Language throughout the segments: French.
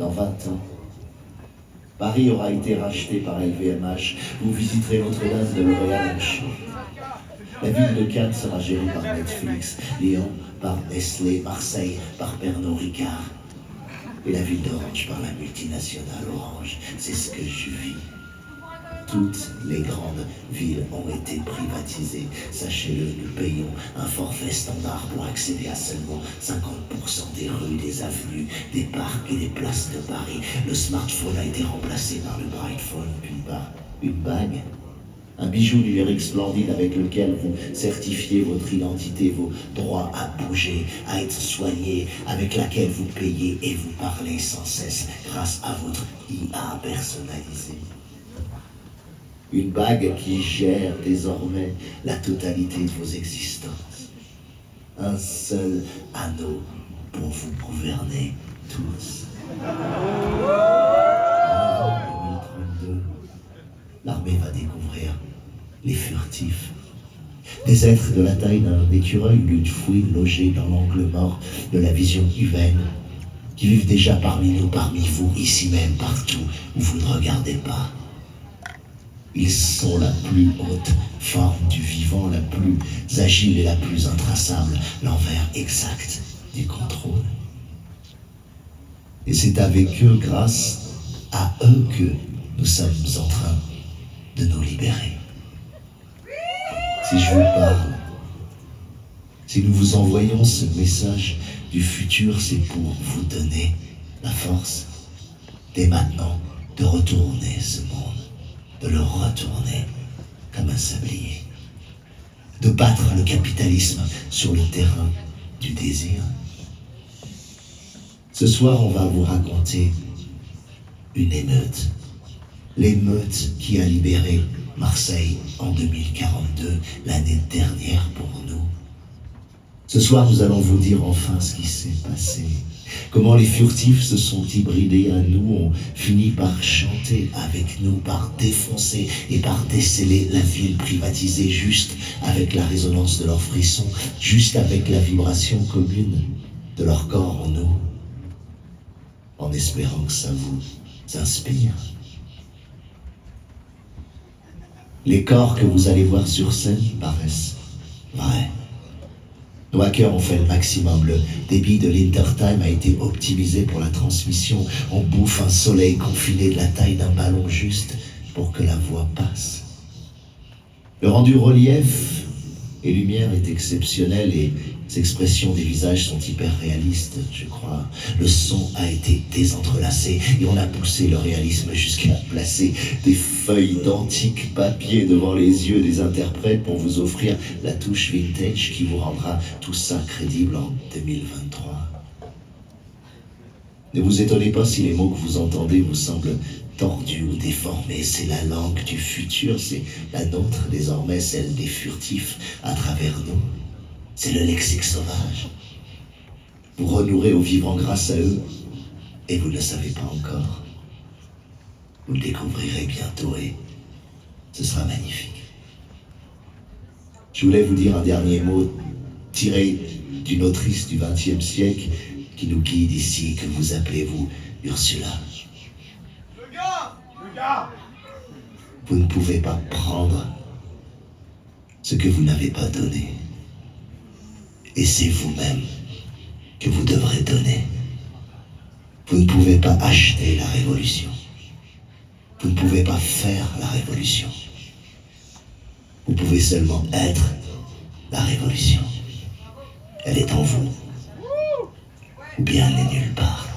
Dans 20 ans, Paris aura été racheté par LVMH. Vous visiterez Notre-Dame de L'Oréal en Chine. La ville de Cannes sera gérée par Netflix, Lyon par Nestlé, Marseille par Pernod Ricard. Et la ville d'Orange par la multinationale Orange. C'est ce que je vis. Toutes les grandes villes ont été privatisées. Sachez-le, nous payons un forfait standard pour accéder à seulement 50% des rues, des avenues, des parcs et des places de Paris. Le smartphone a été remplacé par le Brightphone, une bague. Un bijou numérique splendide avec lequel vous certifiez votre identité, vos droits à bouger, à être soigné, avec laquelle vous payez et vous parlez sans cesse grâce à votre IA personnalisée. Une bague qui gère désormais la totalité de vos existences. Un seul anneau pour vous gouverner tous. En 2032, l'armée va découvrir les furtifs. Des êtres de la taille d'un écureuil ou d'une fouine logés dans l'angle mort de la vision humaine, qui vivent déjà parmi nous, parmi vous, ici même, partout où vous ne regardez pas. Ils sont la plus haute forme du vivant, la plus agile et la plus intraçable, l'envers exact du contrôle. Et c'est avec eux, grâce à eux, que nous sommes en train de nous libérer. Si je vous parle, si nous vous envoyons ce message du futur, c'est pour vous donner la force, dès maintenant, de retourner ce monde. De le retourner comme un sablier, de battre le capitalisme sur le terrain du désir. Ce soir, on va vous raconter une émeute, l'émeute qui a libéré Marseille en 2042, l'année dernière pour nous. Ce soir, nous allons vous dire enfin ce qui s'est passé. Comment les furtifs se sont hybridés à nous, ont fini par chanter avec nous, par défoncer et par déceler la ville privatisée juste avec la résonance de leurs frissons, juste avec la vibration commune de leur corps en nous, en espérant que ça vous inspire. Les corps que vous allez voir sur scène paraissent vrais. Nos hackers ont fait le maximum. Le débit de l'Intertime a été optimisé pour la transmission. On bouffe un soleil confiné de la taille d'un ballon juste pour que la voix passe. Le rendu relief et lumière est exceptionnel et les expressions des visages sont hyper réalistes, je crois. Le son a été désentrelacé et on a poussé le réalisme jusqu'à placer des feuilles d'antique papier devant les yeux des interprètes pour vous offrir la touche vintage qui vous rendra tout ça crédible en 2023. Ne vous étonnez pas si les mots que vous entendez vous semblent tordus ou déformés. C'est la langue du futur, c'est la nôtre désormais, celle des furtifs à travers nous. C'est le lexique sauvage. Vous renouerez au vivant grâce à eux, et vous ne le savez pas encore. Vous le découvrirez bientôt et ce sera magnifique. Je voulais vous dire un dernier mot tiré d'une autrice du XXe siècle qui nous guide ici, que vous appelez-vous Ursula. Le gars. Vous ne pouvez pas prendre ce que vous n'avez pas donné. Et c'est vous-même que vous devrez donner. Vous ne pouvez pas acheter la révolution. Vous ne pouvez pas faire la révolution. Vous pouvez seulement être la révolution. Elle est en vous. Ou bien elle n'est nulle part.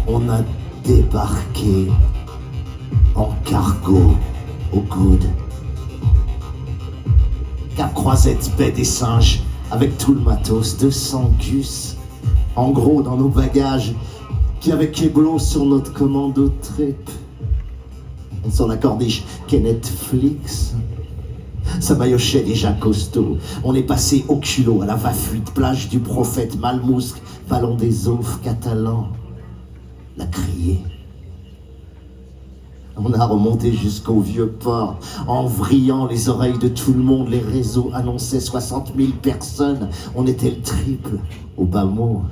On a débarqué en cargo au coude. Cap Croisette, baie des singes, avec tout le matos, 200 gus. En gros, dans nos bagages, qui avait Keblo sur notre commando trip. Sur la corniche qu'est Netflix. Ça maillotchait déjà costaud. On est passé au culot à la va-fuite, plage du prophète, Malmousque, ballon des oufs, catalan. La criée. On a remonté jusqu'au vieux port, en vrillant les oreilles de tout le monde. Les réseaux annonçaient 60 000 personnes. On était le triple, au bas mot.